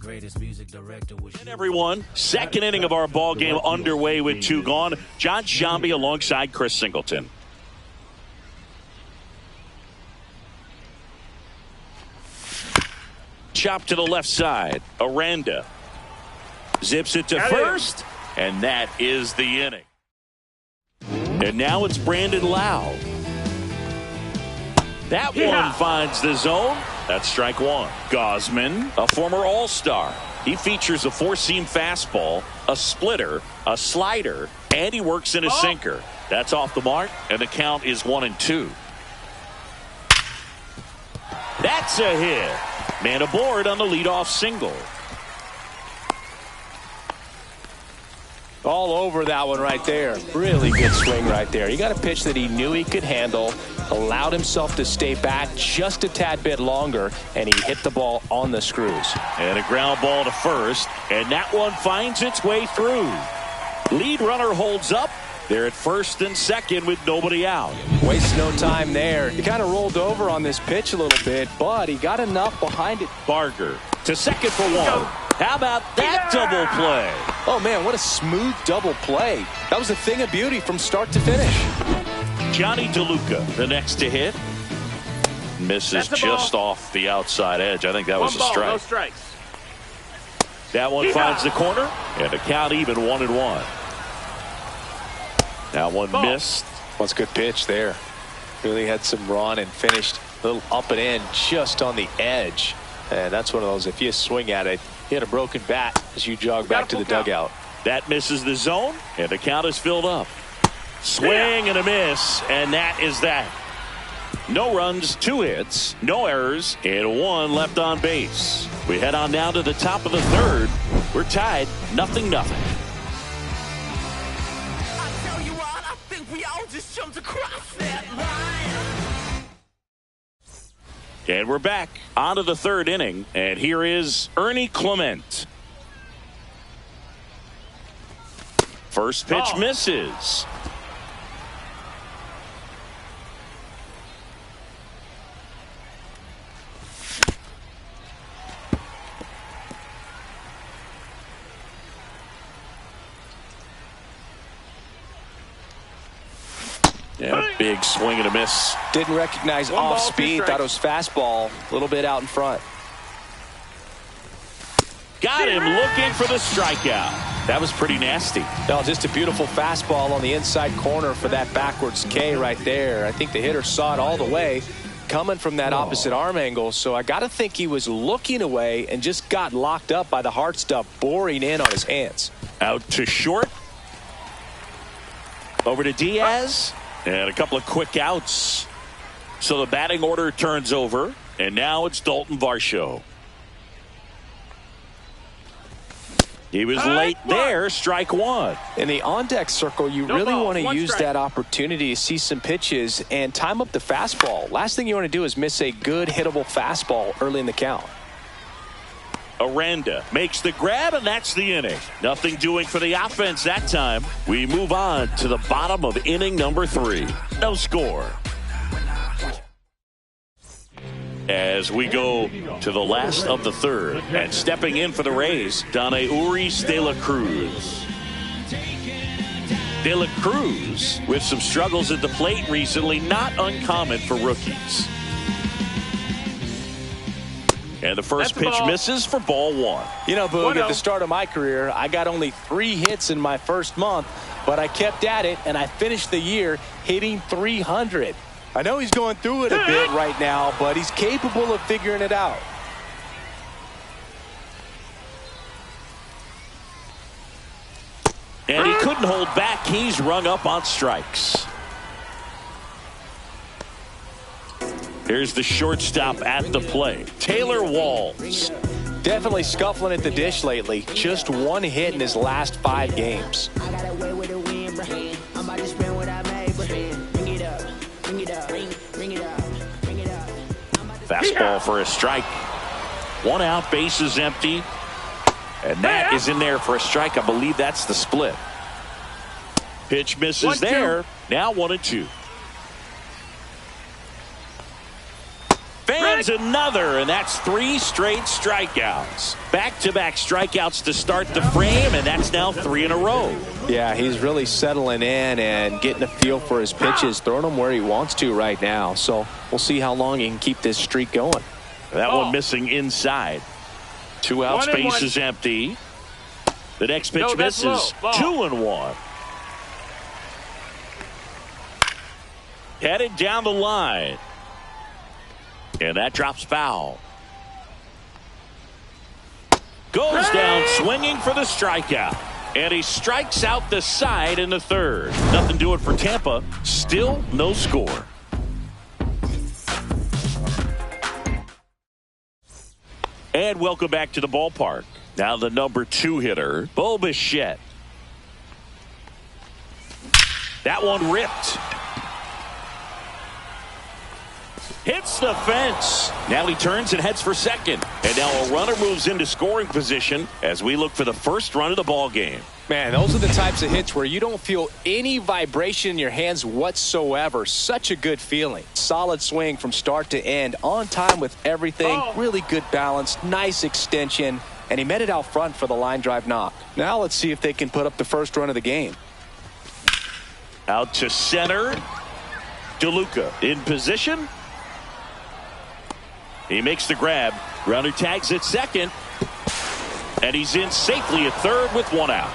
And everyone, second inning of our ball game underway with 2 gone. John Sciambi alongside Chris Singleton. Chop to the left side. Aranda zips it to first, and that is the inning. And now it's Brandon Lau. That one finds the zone. That's strike 1. Gosman, a former All-Star. He features a 4-seam fastball, a splitter, a slider, and he works in a sinker. That's off the mark, and the count is 1-2. That's a hit. Man aboard on the leadoff single. All over that one right there. Really good swing right there. He got a pitch that he knew he could handle, allowed himself to stay back just a tad bit longer, and he hit the ball on the screws. And a ground ball to first, and that one finds its way through. Lead runner holds up. They're at first and second with nobody out. Wastes no time there. He kind of rolled over on this pitch a little bit, but he got enough behind it. Barger to second for 1. How about that double play? Oh, man, what a smooth double play. That was a thing of beauty from start to finish. Johnny DeLuca, the next to hit. Misses just off the outside edge. I think that was a strike. No strikes. That one finds the corner, and the count even 1-1. That one missed. That's a good pitch there. Really had some run and finished a little up and in just on the edge. And that's one of those, if you swing at it, hit a broken bat as you jog back to the dugout. That misses the zone, and the count is filled up. Swing and a miss, and that is that. No runs, 2 hits, no errors, and 1 left on base. We head on down to the top of the 3rd. We're tied, 0-0. I tell you what, I think we all just jumped across that line. And we're back onto the 3rd inning, and here is Ernie Clement. First pitch misses. Yeah, big swing and a miss. Didn't recognize off speed. Thought it was fastball. A little bit out in front. Got him looking for the strikeout. That was pretty nasty. No, just a beautiful fastball on the inside corner for that backwards K right there. I think the hitter saw it all the way coming from that opposite arm angle. So I got to think he was looking away and just got locked up by the hard stuff boring in on his hands. Out to short. Over to Diaz. And a couple of quick outs. So the batting order turns over. And now it's Dalton Varsho. He was late there, strike 1. In the on-deck circle, you really want to use that opportunity to see some pitches and time up the fastball. Last thing you want to do is miss a good hittable fastball early in the count. Aranda makes the grab, and that's the inning. Nothing doing for the offense that time. We move on to the bottom of inning number 3. No score. As we go to the last of the 3rd, and stepping in for the Rays, Doneuris De La Cruz. De La Cruz with some struggles at the plate recently, not uncommon for rookies. And the first pitch misses for ball 1. You know, Boog, at the start of my career, I got only 3 hits in my first month, but I kept at it, and I finished the year hitting 300. I know he's going through it a bit right now, but he's capable of figuring it out. And he couldn't hold back. He's rung up on strikes. Here's the shortstop at the plate, Taylor Walls. Definitely scuffling at the dish lately. Just 1 hit in his last 5 games. Fastball for a strike. 1 out, base is empty. And that is in there for a strike. I believe that's the split. Pitch misses there. Now 1-2. Lands another, and that's 3 straight strikeouts. Back-to-back strikeouts to start the frame, and that's now 3 in a row. Yeah, he's really settling in and getting a feel for his pitches, throwing them where he wants to right now. So we'll see how long he can keep this streak going. That one missing inside. 2 outs, base is empty. The next pitch misses. 2-1. Headed down the line. And that drops foul. Goes down swinging for the strikeout. And he strikes out the side in the third. Nothing doing for Tampa. Still no score. And welcome back to the ballpark. Now the number 2 hitter, Bo Bichette. That one ripped. Hits the fence. Now he turns and heads for second. And now a runner moves into scoring position as we look for the first run of the ball game. Man, those are the types of hits where you don't feel any vibration in your hands whatsoever. Such a good feeling. Solid swing from start to end. On time with everything. Really good balance. Nice extension. And he met it out front for the line drive knock. Now let's see if they can put up the first run of the game. Out to center. DeLuca in position. He makes the grab. Runner tags at second. And he's in safely at third with 1 out.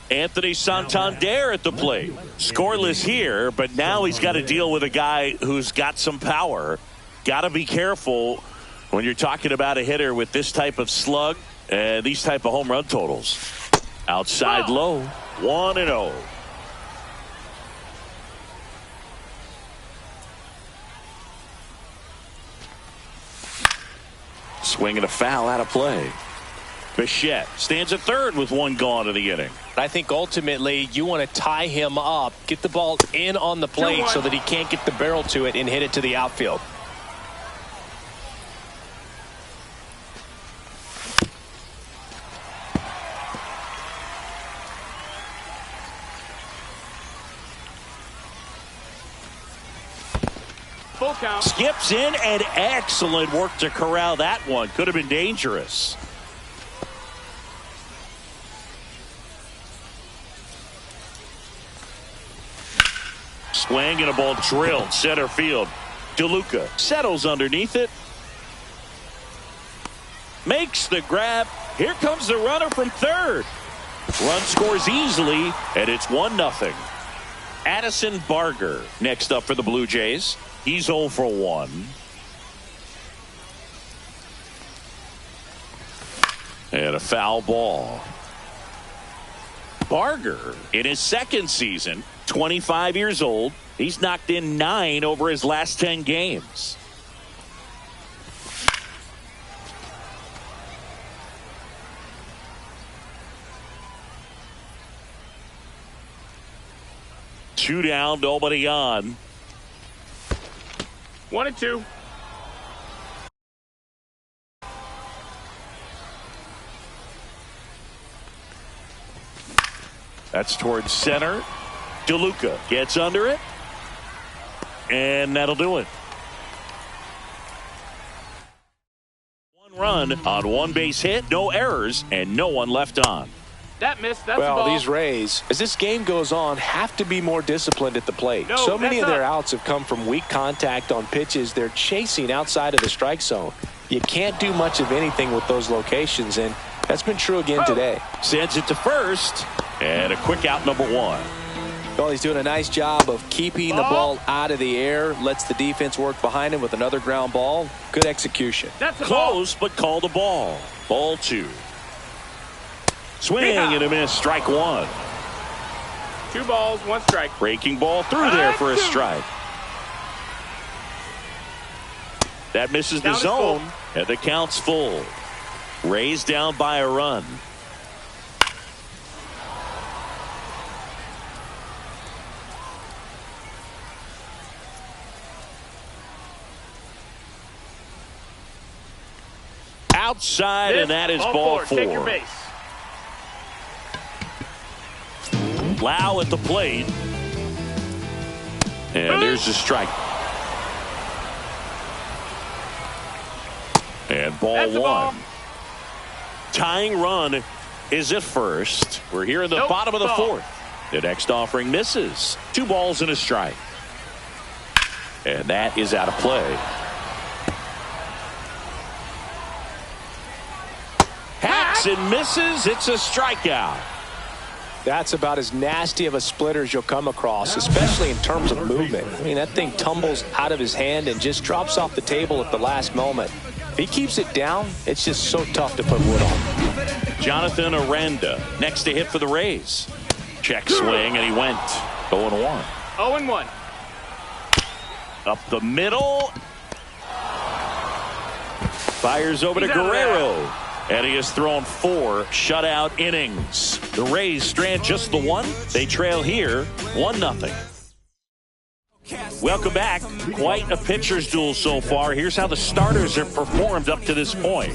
Anthony Santander at the plate. Scoreless here, but now he's got to deal with a guy who's got some power. Got to be careful when you're talking about a hitter with this type of slug and these type of home run totals. Outside low, 1-0. Swinging a foul out of play. Bichette stands at third with 1 gone in the inning. I think ultimately you want to tie him up, get the ball in on the plate so that he can't get the barrel to it and hit it to the outfield. Full count. Skips in, and excellent work to corral that one. Could have been dangerous. Swing and a ball drilled center field. DeLuca settles underneath it. Makes the grab. Here comes the runner from third. Run scores easily, and it's 1-0. Addison Barger next up for the Blue Jays. He's 0 for 1. And a foul ball. Barger in his second season, 25 years old. He's knocked in 9 over his last 10 games. Two down, nobody on. 1-2. That's towards center. DeLuca gets under it. And that'll do it. 1 run on 1 base hit, no errors, and no one left on. That missed. That's well, a ball. these Rays, as this game goes on, have to be more disciplined at the plate. So many of their outs have come from weak contact on pitches they're chasing outside of the strike zone. You can't do much of anything with those locations, and that's been true again today. Sends it to first, and a quick out, number 1. Well, he's doing a nice job of keeping the ball out of the air, lets the defense work behind him with another ground ball. Good execution. That's close, but called a ball. Ball 2. Swing and a miss, strike 1. 2 balls, 1 strike. Breaking ball through there for a strike. That misses the zone, and the count's full. Rays down by a run. outside, and that is ball four. Take your base. Lau at the plate. And there's the strike. And ball one. Ball. Tying run is at first. We're here in the bottom of the fourth. The next offering misses. 2 balls and a strike. And that is out of play. Hacks and misses. It's a strikeout. That's about as nasty of a splitter as you'll come across, especially in terms of movement. I mean, that thing tumbles out of his hand and just drops off the table at the last moment. If he keeps it down, it's just so tough to put wood on. Jonathan Aranda next to hit for the Rays. Check swing, and he went 0-1. 0-1. Up the middle. Fires over to Guerrero. And he has thrown 4 shutout innings. The Rays strand just the one. They trail here 1-0. Welcome back. Quite a pitcher's duel so far. Here's how the starters have performed up to this point.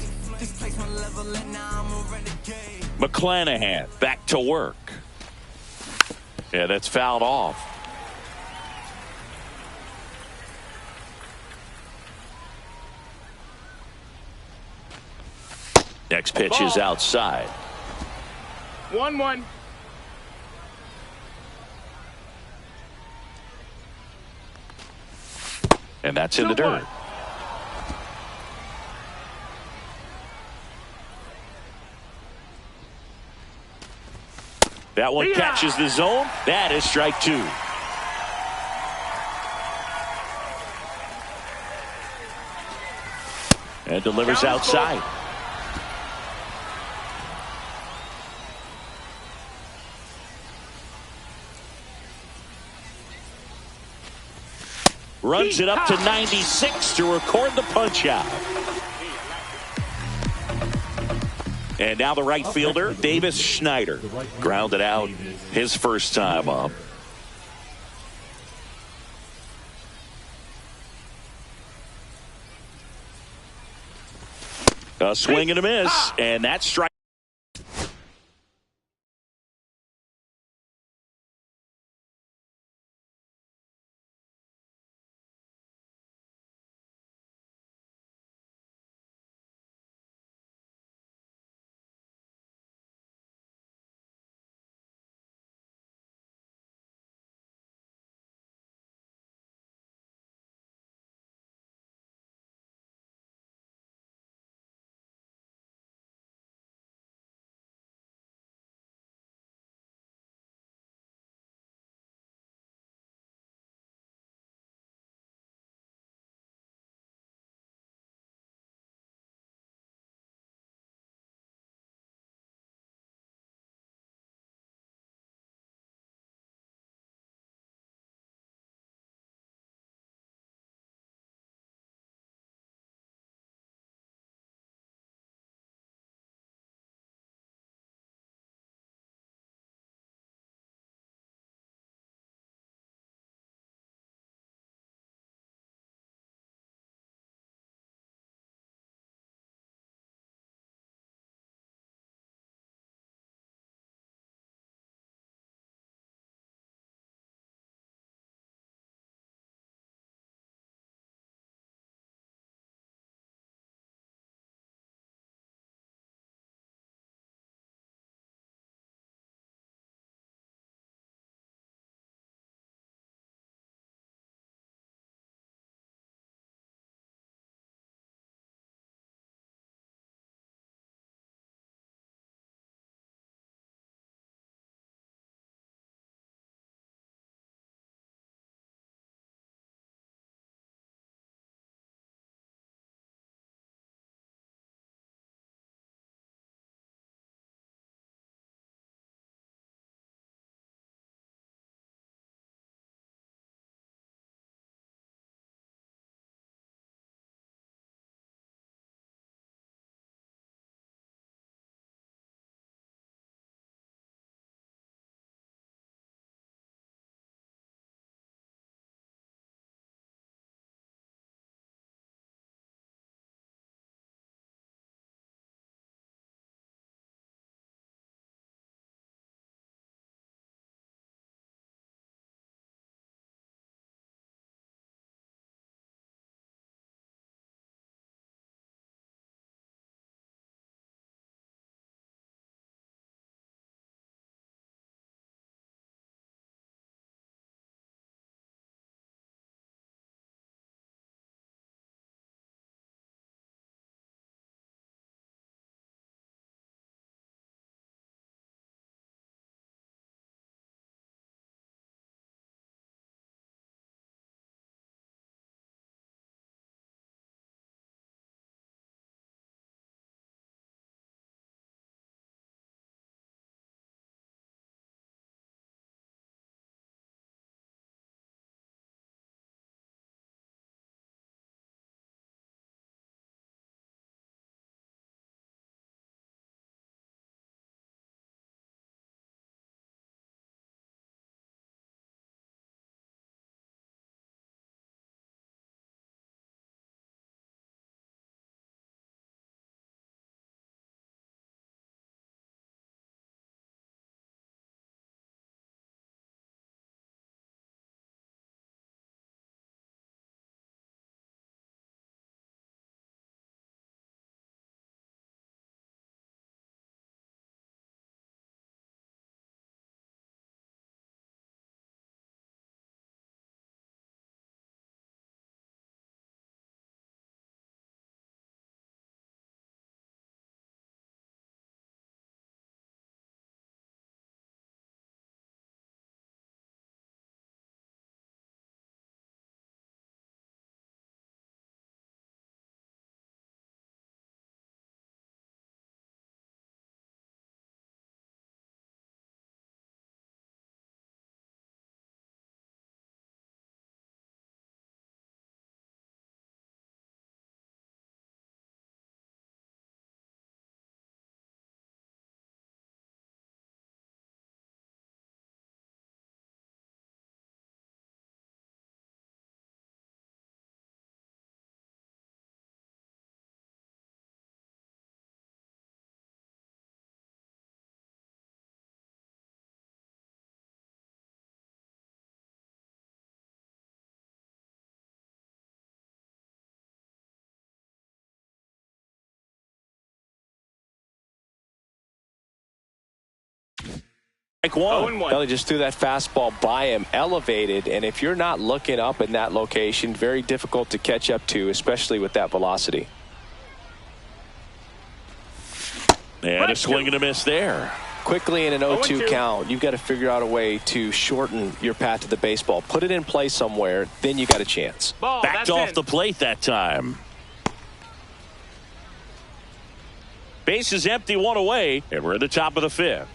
McClanahan back to work. Yeah, that's fouled off. Next pitch is outside. 1-1. And that's in the dirt. That one catches the zone. That is strike 2. And delivers outside. Runs it up to 96 to record the punch out. And now the right fielder, Davis Schneider, grounded out his first time up. A swing and a miss, and that's strike. Strike one. 0-1. Well, he just threw that fastball by him, elevated, and if you're not looking up in that location, very difficult to catch up to, especially with that velocity. And a swing and a miss there. Quickly in an 0-2 0-2 count, you've got to figure out a way to shorten your path to the baseball. Put it in play somewhere, then you got a chance. Ball, Backed that's off in. the plate that time. Base is empty, one away, and we're at the top of the fifth.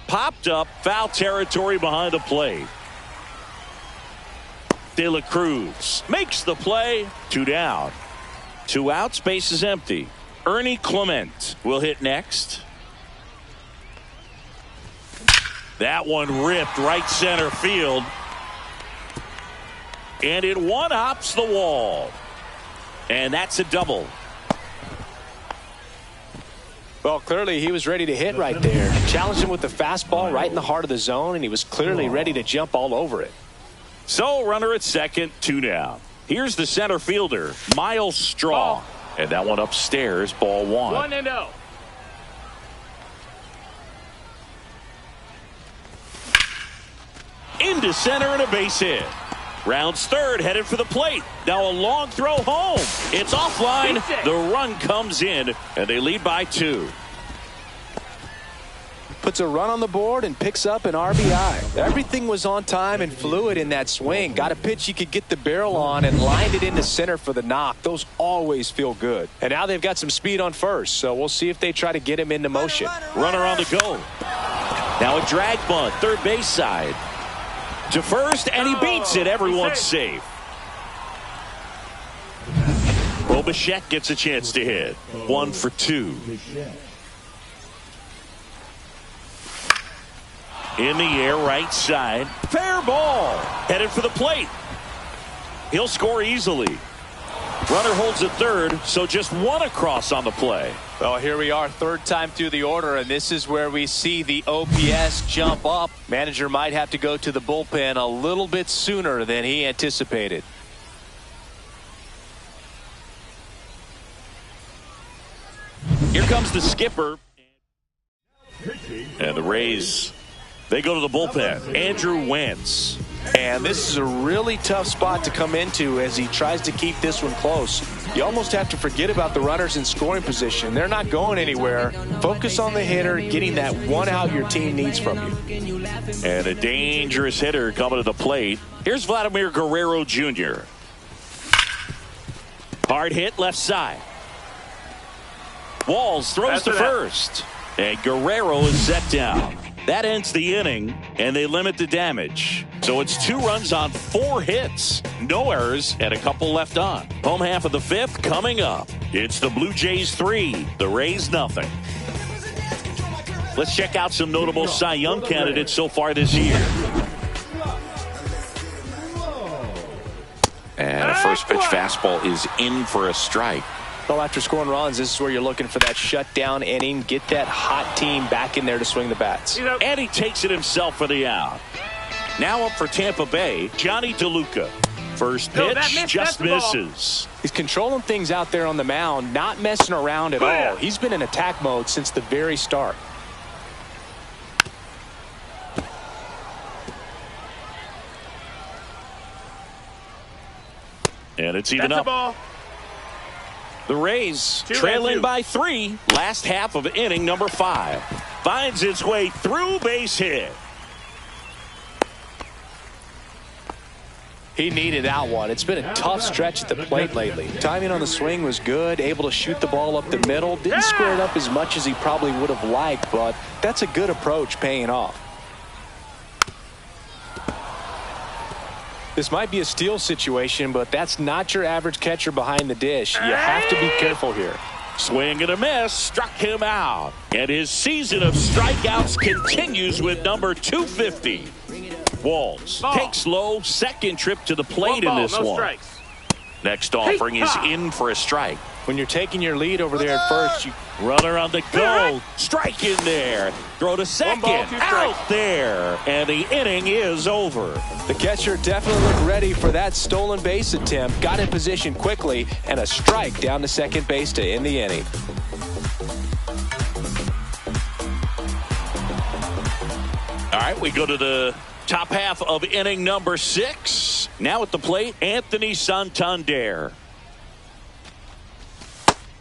Popped up, foul territory behind the plate. De La Cruz makes the play. 2 down. 2 outs, base is empty. Ernie Clement will hit next. That one ripped right center field. And it one-hops the wall. And that's a double. Well, clearly he was ready to hit right there. Challenged him with the fastball right in the heart of the zone, and he was clearly ready to jump all over it. So runner at second, 2 down. Here's the center fielder, Miles Straw. And that one upstairs, ball 1. 1-0. Into center and a base hit. Rounds third, headed for the plate. Now a long throw home. It's offline. The run comes in, and they lead by 2. Puts a run on the board and picks up an RBI. Everything was on time and fluid in that swing. Got a pitch he could get the barrel on and lined it into center for the knock. Those always feel good. And now they've got some speed on first, so we'll see if they try to get him into motion. Runner on the go. Now a drag bunt, third base side. To first, and he beats it. Everyone's safe. Bo Bichette gets a chance to hit. 1 for 2. In the air, right side. Fair ball. Headed for the plate. He'll score easily. Runner holds at third, so just 1 across on the play. Well, here we are, third time through the order, and this is where we see the OPS jump up. Manager might have to go to the bullpen a little bit sooner than he anticipated. Here comes the skipper. And the Rays, they go to the bullpen. Andrew Wentz. And this is a really tough spot to come into as he tries to keep this one close. You almost have to forget about the runners in scoring position. They're not going anywhere. Focus on the hitter, getting that 1 out your team needs from you. And a dangerous hitter coming to the plate. Here's Vladimir Guerrero Jr. Hard hit left side. Walls throws to first. And Guerrero is set down. That ends the inning, and they limit the damage. So it's 2 runs on 4 hits. No errors, and a couple left on. Home half of the 5th coming up. It's the Blue Jays 3, the Rays nothing. Let's check out some notable Cy Young candidates so far this year. And a first pitch fastball is in for a strike. Well, after scoring runs, this is where you're looking for that shutdown inning. Get that hot team back in there to swing the bats. And he takes it himself for the out. Now up for Tampa Bay, Johnny DeLuca. First pitch just misses. He's controlling things out there on the mound, not messing around at all. He's been in attack mode since the very start. And it's even up. The Rays trailing by 3. Last half of inning number 5. Finds its way through, base hit. He needed that one. It's been a tough stretch at the plate lately. Timing on the swing was good, able to shoot the ball up the middle. Didn't square it up as much as he probably would have liked, but that's a good approach paying off. This might be a steal situation, but that's not your average catcher behind the dish. You have to be careful here. Swing and a miss, struck him out. And his season of strikeouts continues with number 250. Walls takes low, second trip to the plate in this one. Strikes. Next offering is in for a strike. When you're taking your lead over there at first, you runner on the go. Strike in there. Throw to second. Out there. And the inning is over. The catcher definitely looked ready for that stolen base attempt. Got in position quickly, and a strike down to second base to end the inning. All right, we go to the top half of inning number 6. Now at the plate, Anthony Santander.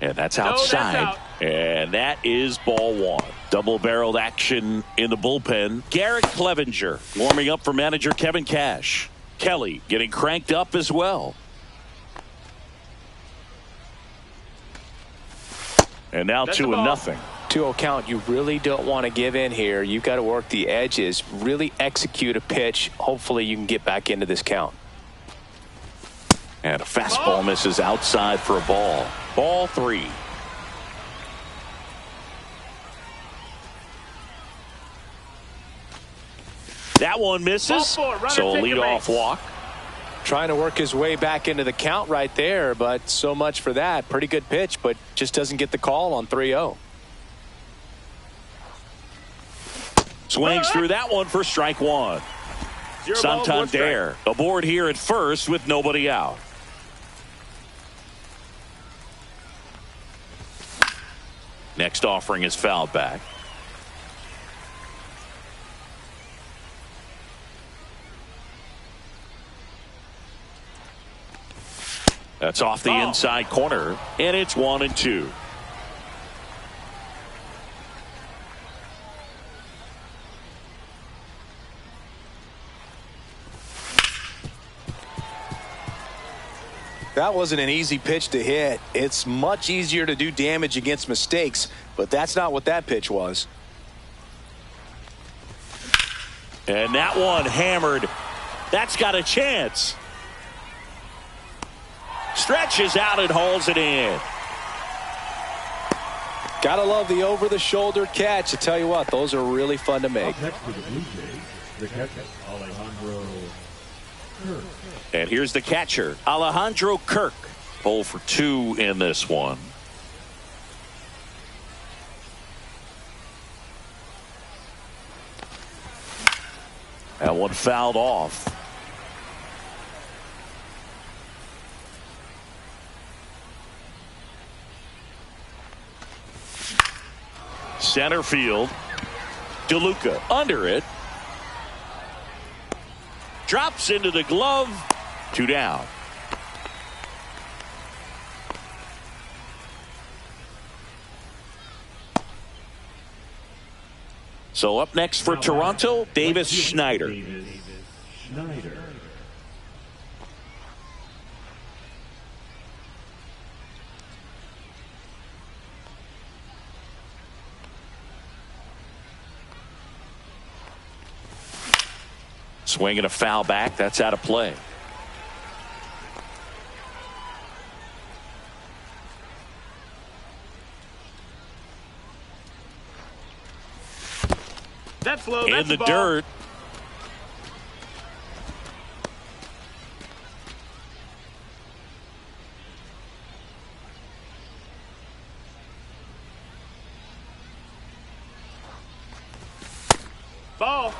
And that's outside. That's out. And that is ball 1. Double-barreled action in the bullpen. Garrett Clevenger warming up for manager Kevin Cash. Kelly getting cranked up as well. And now 2-0. 2-0 count. You really don't want to give in here. You've got to work the edges, really execute a pitch. Hopefully you can get back into this count. And a fastball misses outside for a ball. Ball 3. That one misses. So a leadoff walk. Trying to work his way back into the count right there, but so much for that. Pretty good pitch, but just doesn't get the call on 3-0. Swings through that one for strike 1. Santander aboard here at first with nobody out. Next offering is fouled back. That's off the inside corner, and it's 1-2. That wasn't an easy pitch to hit. It's much easier to do damage against mistakes, but that's not what that pitch was. And that one hammered. That's got a chance. Stretches out and hauls it in. Gotta love the over-the-shoulder catch. I tell you what, those are really fun to make. Next for the Blue Jays, the catcher, Alejandro Kirk. And here's the catcher, Alejandro Kirk. 0 for 2 in this one. That one fouled off. Center field. DeLuca under it. Drops into the glove. 2 down. So up next for Toronto, Davis Schneider. Swinging a foul back. That's out of play. That's low. In the dirt. Ball.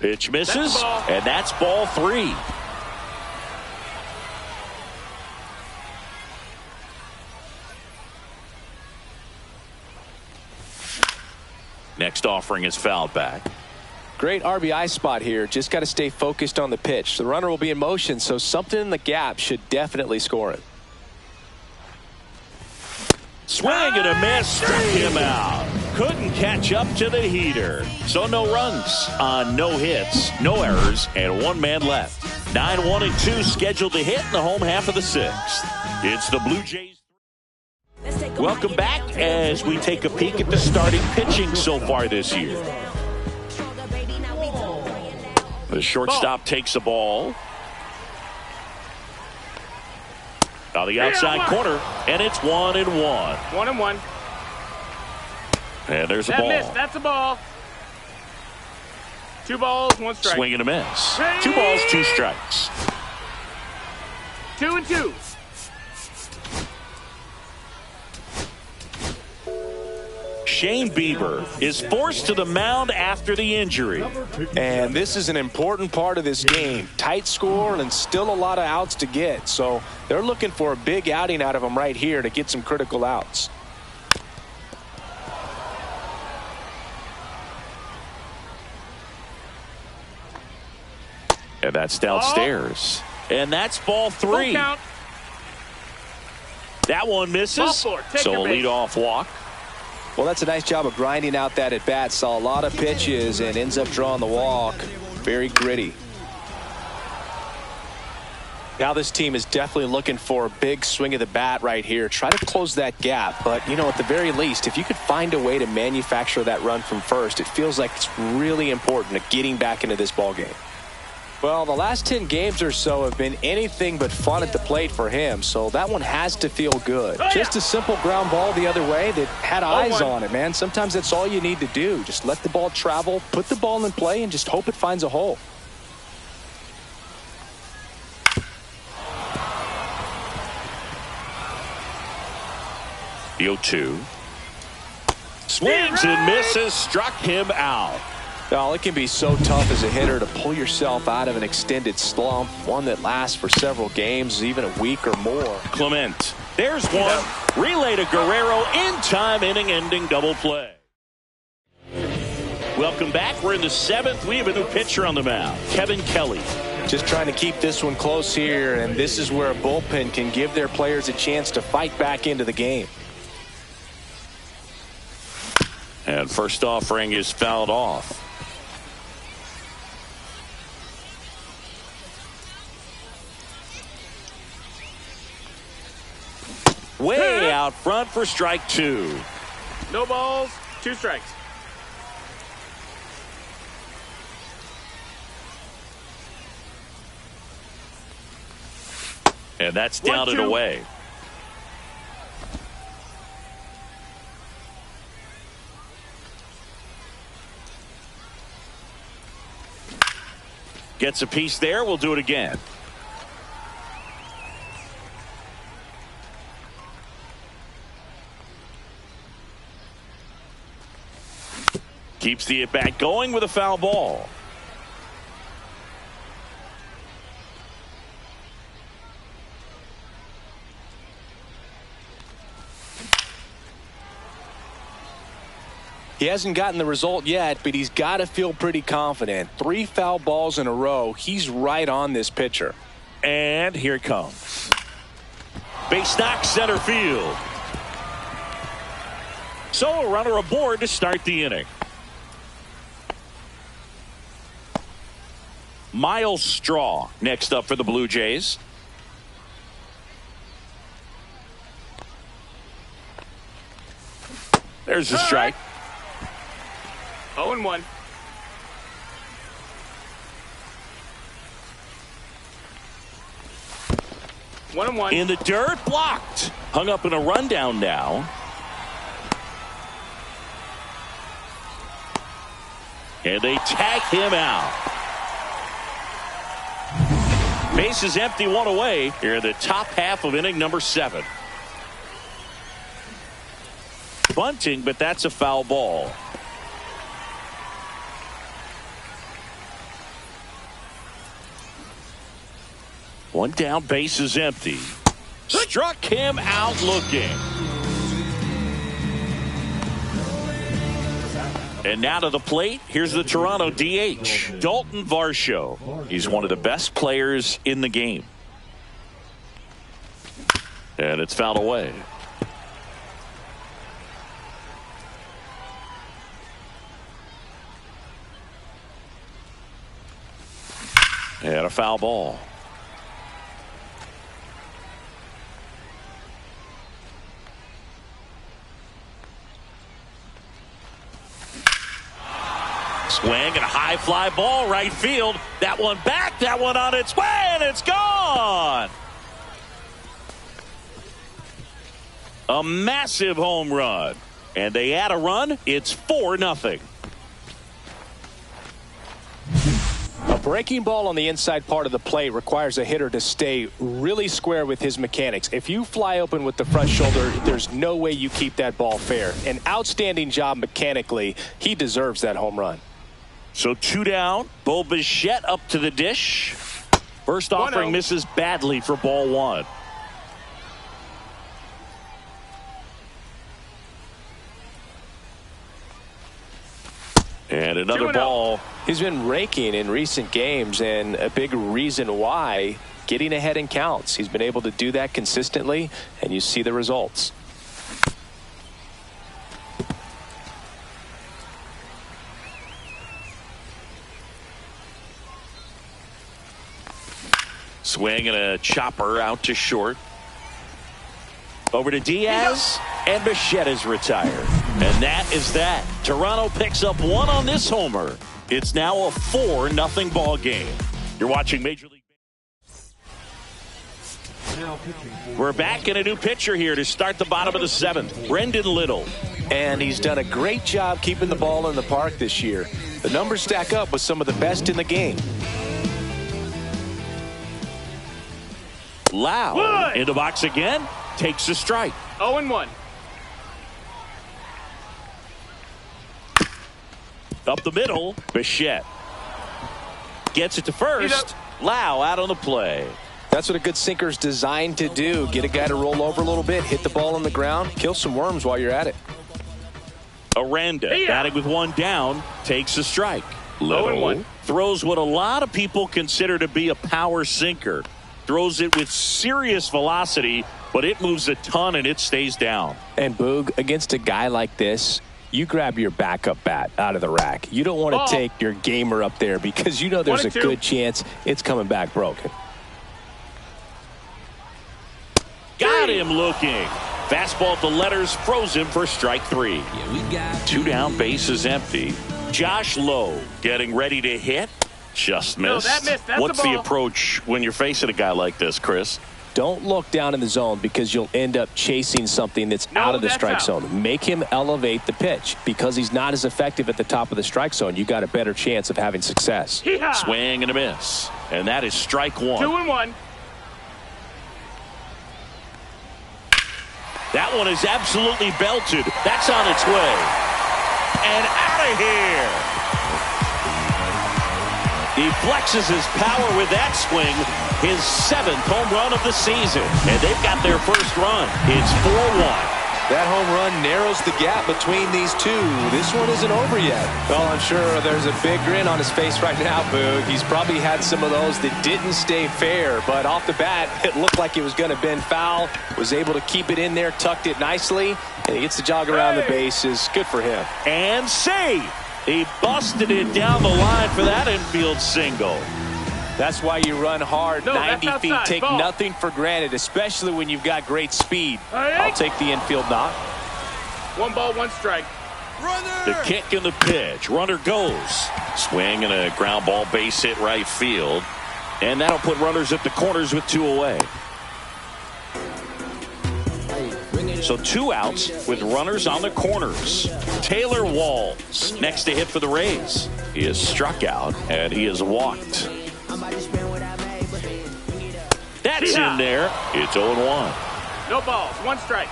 Pitch misses, and that's ball 3. Next offering is fouled back. Great RBI spot here. Just got to stay focused on the pitch. The runner will be in motion, so something in the gap should definitely score it. Swing and a miss. Struck him out. couldn't catch up to the heater. So no runs on no hits, no errors, and one man left. 9-1-2 scheduled to hit in the home half of the sixth. It's the Blue Jays. Welcome back as we take a peek at the starting pitching so far this year. The shortstop takes the ball. On the outside corner, and it's 1-1. 1-1. And there's a That ball. missed. That's a ball. 2 balls, 1 strike. Swing and a miss. 2 balls, 2 strikes. 2-2. Shane Bieber is forced to the mound after the injury. And this is an important part of this game. Tight score and still a lot of outs to get. So they're looking for a big outing out of him right here to get some critical outs. And that's downstairs. And that's ball 3. Full count. That one misses. Ball 4. Take So your a base. leadoff walk. Well, that's a nice job of grinding out that at bat. Saw a lot of pitches and ends up drawing the walk. Very gritty. Now this team is definitely looking for a big swing of the bat right here. Try to close that gap. But, you know, at the very least, if you could find a way to manufacture that run from first, it feels like it's really important to getting back into this ball game. Well, the last 10 games or so have been anything but fun at the plate for him, so that one has to feel good. Just a simple ground ball the other way that had eyes on it, man. Sometimes that's all you need to do. Just let the ball travel, put the ball in play, and just hope it finds a hole. The 0-2. Swings and misses. Struck him out. Well, it can be so tough as a hitter to pull yourself out of an extended slump, one that lasts for several games, even a week or more. Clement. There's one. Relay to Guerrero. In-time inning-ending double play. Welcome back. We're in the 7th. We have a new pitcher on the mound, Kevin Kelly. Just trying to keep this one close here, and this is where a bullpen can give their players a chance to fight back into the game. And first offering is fouled off. Way out front for strike 2. No balls, 2 strikes. And that's down and away. Gets a piece there. We'll do it again. Keeps the at-bat going with a foul ball. He hasn't gotten the result yet, but he's got to feel pretty confident. 3 foul balls in a row. He's right on this pitcher. And here it comes. Base knock center field. So a runner aboard to start the inning. Miles Straw next up for the Blue Jays. There's a strike. 0-1. One and one. In the dirt, blocked. Hung up in a rundown now. And they tag him out. Base is empty, 1 away here in the top half of inning number 7. Bunting, but that's a foul ball. One down, base is empty. Struck him out looking. And now to the plate, here's the Toronto DH, Dalton Varsho. He's one of the best players in the game. And it's fouled away. And a foul ball. Swing and a high fly ball right field. That one back, that one on its way, and it's gone. A massive home run. And they add a run. It's 4-0. A breaking ball on the inside part of the plate requires a hitter to stay really square with his mechanics. If you fly open with the front shoulder, there's no way you keep that ball fair. An outstanding job mechanically. He deserves that home run. So 2 down. Bo Bichette up to the dish. First offering misses badly for ball 1. And another ball. He's been raking in recent games, and a big reason why, getting ahead in counts. He's been able to do that consistently, and you see the results. Swing and a chopper out to short. Over to Diaz, and Bichette is retired. And that is that. Toronto picks up 1 on this homer. It's now a 4-0 ball game. You're watching Major League. We're back in a new pitcher here to start the bottom of the 7th. Brendan Little. And he's done a great job keeping the ball in the park this year. The numbers stack up with some of the best in the game. Lau in the box again. Takes a strike. 0-1. Up the middle, Bichette. Gets it to first. Lau out on the play. That's what a good sinker's designed to do. Get a guy to roll over a little bit, hit the ball on the ground, kill some worms while you're at it. Aranda batting with 1 down, takes a strike. Little throws what a lot of people consider to be a power sinker. Throws it with serious velocity, but it moves a ton and it stays down. And Boog, against a guy like this, you grab your backup bat out of the rack. You don't want to take your gamer up there because you know there's a good chance it's coming back broken. Got him looking. Fastball at the letters, froze him for strike 3. 2 down, base is empty. Josh Lowe getting ready to hit. Just missed. No, that missed. That's What's the approach when you're facing a guy like this, Chris? Don't look down in the zone because you'll end up chasing something that's out of the strike zone. Make him elevate the pitch. Because he's not as effective at the top of the strike zone, you got a better chance of having success. Swing and a miss. And that is strike 1. 2-1. That one is absolutely belted. That's on its way. And out of here. He flexes his power with that swing. His 7th home run of the season. And they've got their first run. It's 4-1. That home run narrows the gap between these two. This one isn't over yet. Well, I'm sure there's a big grin on his face right now, Boog. He's probably had some of those that didn't stay fair, but off the bat, it looked like it was going to bend foul. Was able to keep it in there, tucked it nicely, and he gets the jog around the bases. Good for him. And save. He busted it down the line for that infield single. That's why you run hard, 90 feet. Take nothing for granted, especially when you've got great speed. I'll take the infield knock. 1 ball, 1 strike. The kick and the pitch. Runner goes. Swing and a ground ball base hit right field. And that'll put runners at the corners with 2 away. So 2 outs with runners on the corners. Taylor Walls next to hit for the Rays. He is struck out and he is walked. That's in there. It's 0-1. No balls, 1 strike.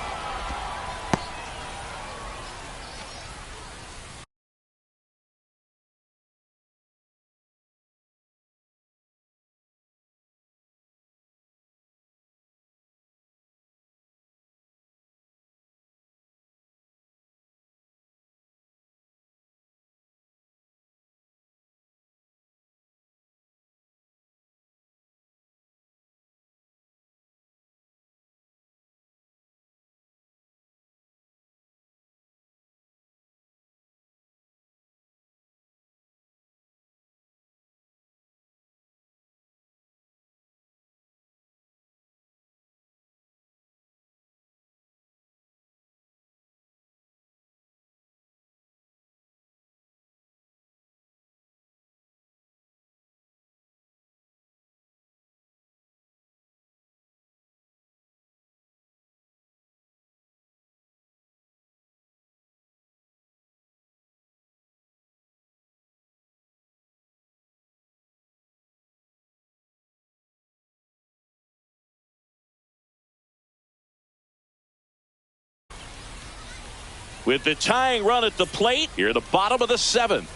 With the tying run at the plate, here the bottom of the 7th.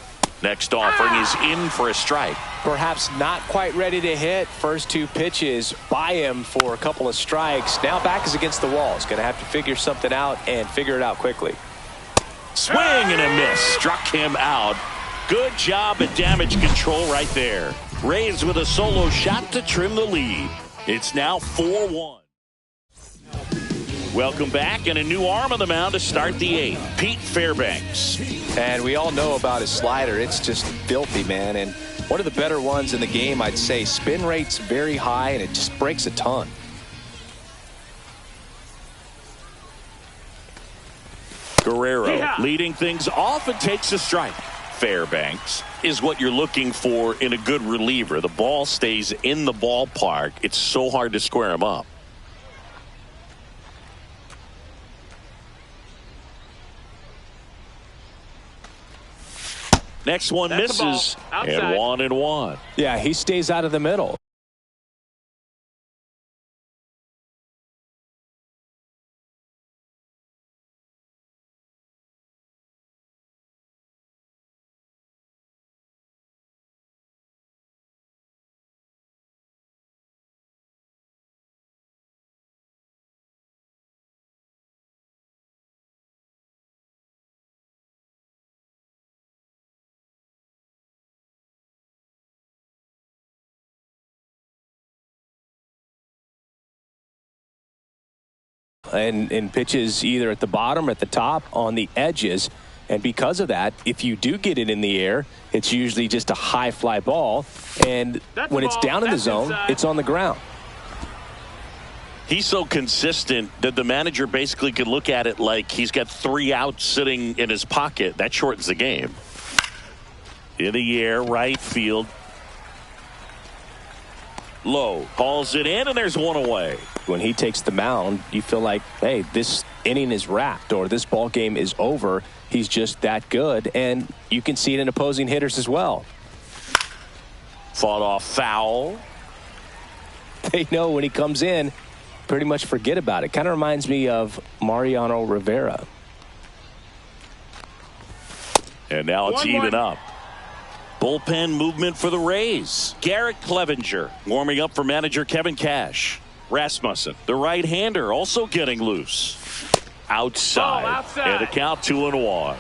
Next offering is in for a strike. Perhaps not quite ready to hit. First 2 pitches by him for a couple of strikes. Now back is against the wall. He's going to have to figure something out and figure it out quickly. Swing and a miss. Struck him out. Good job at damage control right there. Rays with a solo shot to trim the lead. It's now 4-1. Welcome back, and a new arm on the mound to start the 8th. Pete Fairbanks. And we all know about his slider. It's just filthy, man. And one of the better ones in the game, I'd say. Spin rate's very high, and it just breaks a ton. Guerrero leading things off and takes a strike. Fairbanks is what you're looking for in a good reliever. The ball stays in the ballpark. It's so hard to square him up. Next one misses, and 1-1. Yeah, he stays out of the middle. And in pitches either at the bottom or at the top on the edges. And because of that, if you do get it in the air, it's usually just a high fly ball. And when it's down in the zone, it's on the ground. He's so consistent that the manager basically could look at it like he's got 3 outs sitting in his pocket. That shortens the game. In the air, right field. Low. Calls it in, and there's 1 away. When he takes the mound, you feel like, hey, this inning is wrapped or this ball game is over. He's just that good, and you can see it in opposing hitters as well. Fought off foul. They know when he comes in, pretty much forget about it. Kind of reminds me of Mariano Rivera. And now it's even up. Bullpen movement for the Rays. Garrett Clevenger warming up for manager Kevin Cash. Rasmussen, the right-hander, also getting loose. Outside. And a count 2-1.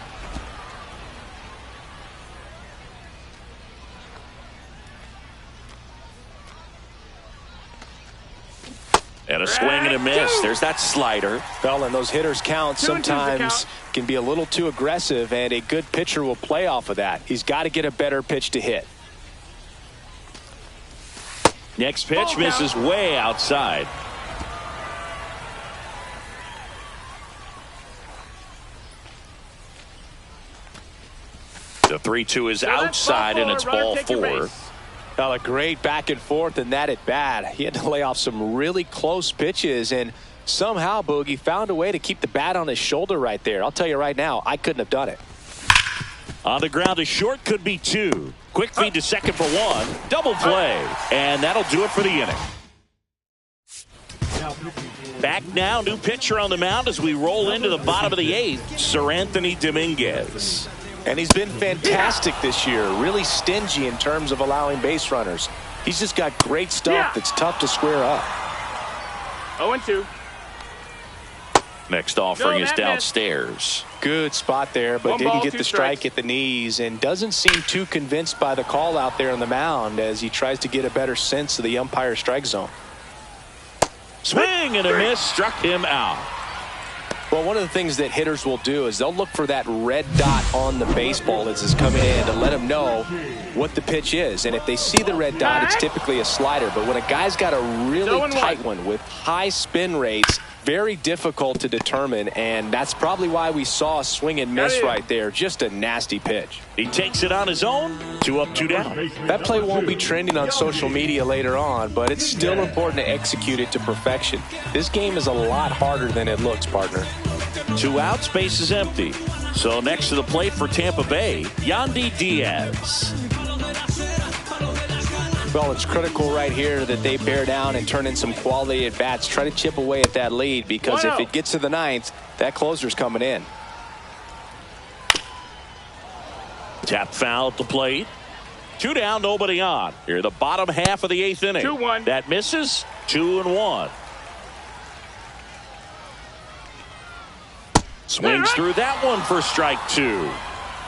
And a swing and a miss. There's that slider. Well, and those hitters count sometimes can be a little too aggressive, and a good pitcher will play off of that. He's got to get a better pitch to hit. Next pitch misses way outside. The 3-2 is outside, and it's ball 4. Well, a great back and forth, and that at bat. He had to lay off some really close pitches, and somehow Boogie found a way to keep the bat on his shoulder right there. I'll tell you right now, I couldn't have done it. On the ground, a short could be 2. Quick feed to second for 1. Double play. And that'll do it for the inning. Back now, new pitcher on the mound as we roll into the bottom of the 8th, Sir Anthony Dominguez. And he's been fantastic this year. Really stingy in terms of allowing base runners. He's just got great stuff that's tough to square up. 0-2. Next offering is downstairs. Good spot there, but didn't get the strike at the knees, and doesn't seem too convinced by the call out there on the mound as he tries to get a better sense of the umpire strike zone. Swing and a miss, struck him out. Well, one of the things that hitters will do is they'll look for that red dot on the baseball as it's coming in to let them know what the pitch is. And if they see the red dot, it's typically a slider. But when a guy's got a really tight one with high spin rates, very difficult to determine, and that's probably why we saw a swing and miss right there. Just a nasty pitch. He takes it on his own. 2 up, 2 down. That play won't be trending on social media later on, but it's still important to execute it to perfection. This game is a lot harder than it looks, partner. 2 outs, base is empty. So next to the plate for Tampa Bay, Yandy Diaz. Well, it's critical right here that they bear down and turn in some quality at bats. Try to chip away at that lead, because if it gets to the 9th, that closer's coming in. Tap foul at the plate. 2 down, nobody on. Here in the bottom half of the 8th inning. 2-1. That misses. 2-1. Swings through that one for strike 2.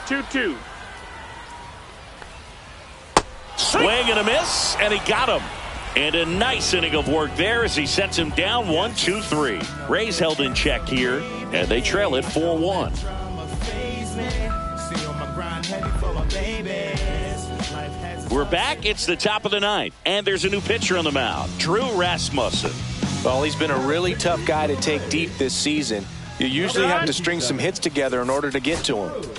2-2. Swing and a miss, and he got him. And a nice inning of work there as he sets him down 1-2-3. Rays held in check here, and they trail it 4-1. We're back. It's the top of the 9th, and there's a new pitcher on the mound, Drew Rasmussen. Well, he's been a really tough guy to take deep this season. You usually have to string some hits together in order to get to him.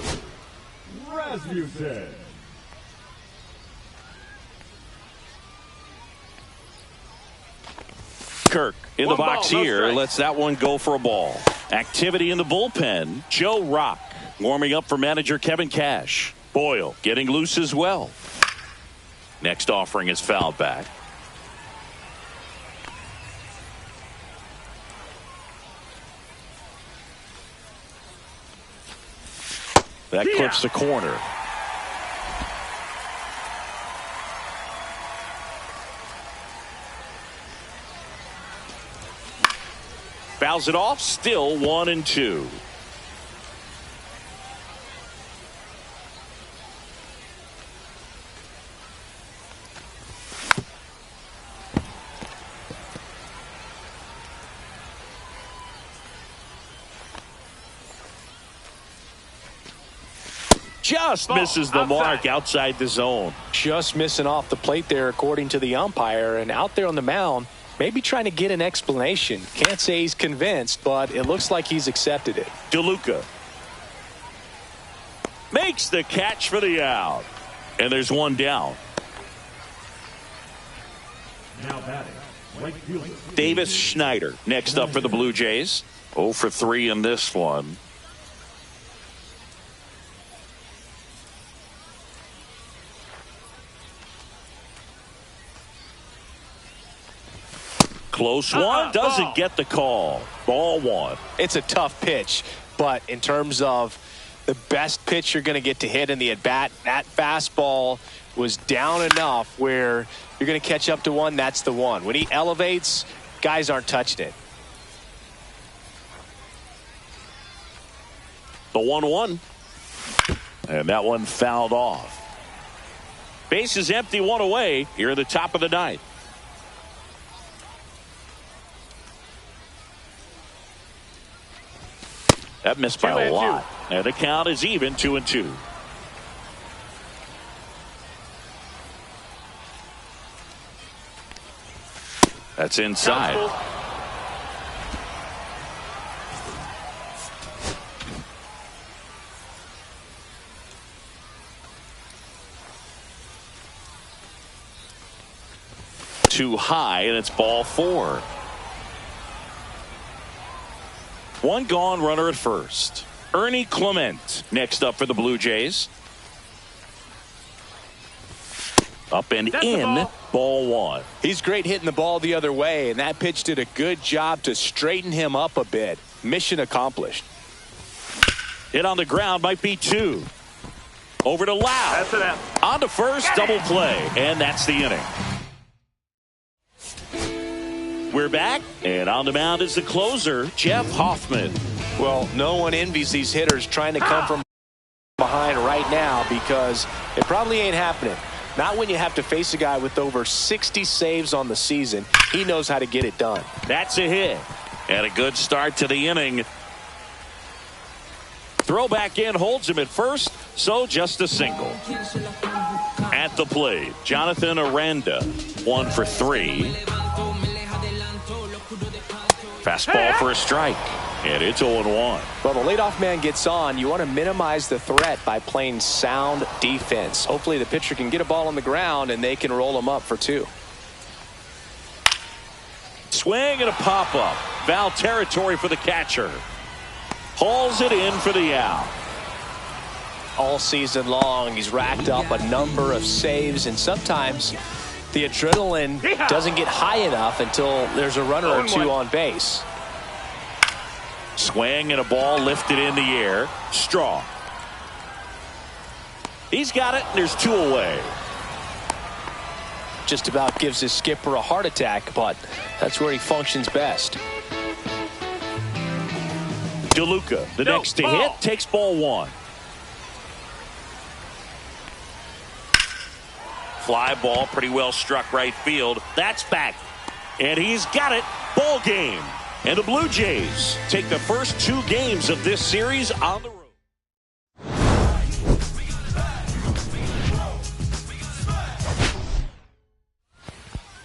Rasmussen. Kirk in the box here. Lets that one go for a ball. Activity in the bullpen. Joe Rock warming up for manager Kevin Cash. Boyle getting loose as well. Next offering is fouled back. That clips the corner. Fouls it off. Still 1-2. Just misses the mark outside the zone. Just missing off the plate there, according to the umpire. And out there on the mound, maybe trying to get an explanation. Can't say he's convinced, but it looks like he's accepted it. DeLuca makes the catch for the out. And there's one down. Now batting, right fielder. Davis Schneider next up for the Blue Jays. 0 for 3 in this one. Close one. Doesn't get the call. Ball 1. It's a tough pitch, but in terms of the best pitch you're going to get to hit in the at-bat, that fastball was down enough where you're going to catch up to one. That's the one. When he elevates, guys aren't touching it. The 1-1. And that one fouled off. Base is empty, 1 away here at the top of the 9th. That missed by a lot. And the count is even, 2-2. That's inside. Too high, and it's ball 4. One gone, runner at first. Ernie Clement next up for the Blue Jays. Up and in, ball 1. He's great hitting the ball the other way, and that pitch did a good job to straighten him up a bit. Mission accomplished. Hit on the ground, might be 2. Over to Lau. On to first, double play, and that's the inning. We're back, and on the mound is the closer, Jeff Hoffman. Well, no one envies these hitters trying to come from behind right now, because it probably ain't happening. Not when you have to face a guy with over 60 saves on the season. He knows how to get it done. That's a hit, and a good start to the inning. Throw back in, holds him at first, so just a single. At the plate, Jonathan Aranda, 1 for 3. Fastball for a strike, and it's 0-1. Well, the leadoff man gets on. You want to minimize the threat by playing sound defense. Hopefully the pitcher can get a ball on the ground and they can roll him up for 2. Swing and a pop-up. Foul territory for the catcher. Hauls it in for the out. All season long, he's racked up a number of saves, and sometimes the adrenaline doesn't get high enough until there's a runner or 2 on base. Swing and a ball lifted in the air. Strong. He's got it, and there's 2 away. Just about gives his skipper a heart attack, but that's where he functions best. DeLuca, the next to hit, takes ball 1. Fly ball, pretty well struck right field. That's back. And he's got it. Ball game. And the Blue Jays take the first 2 games of this series on the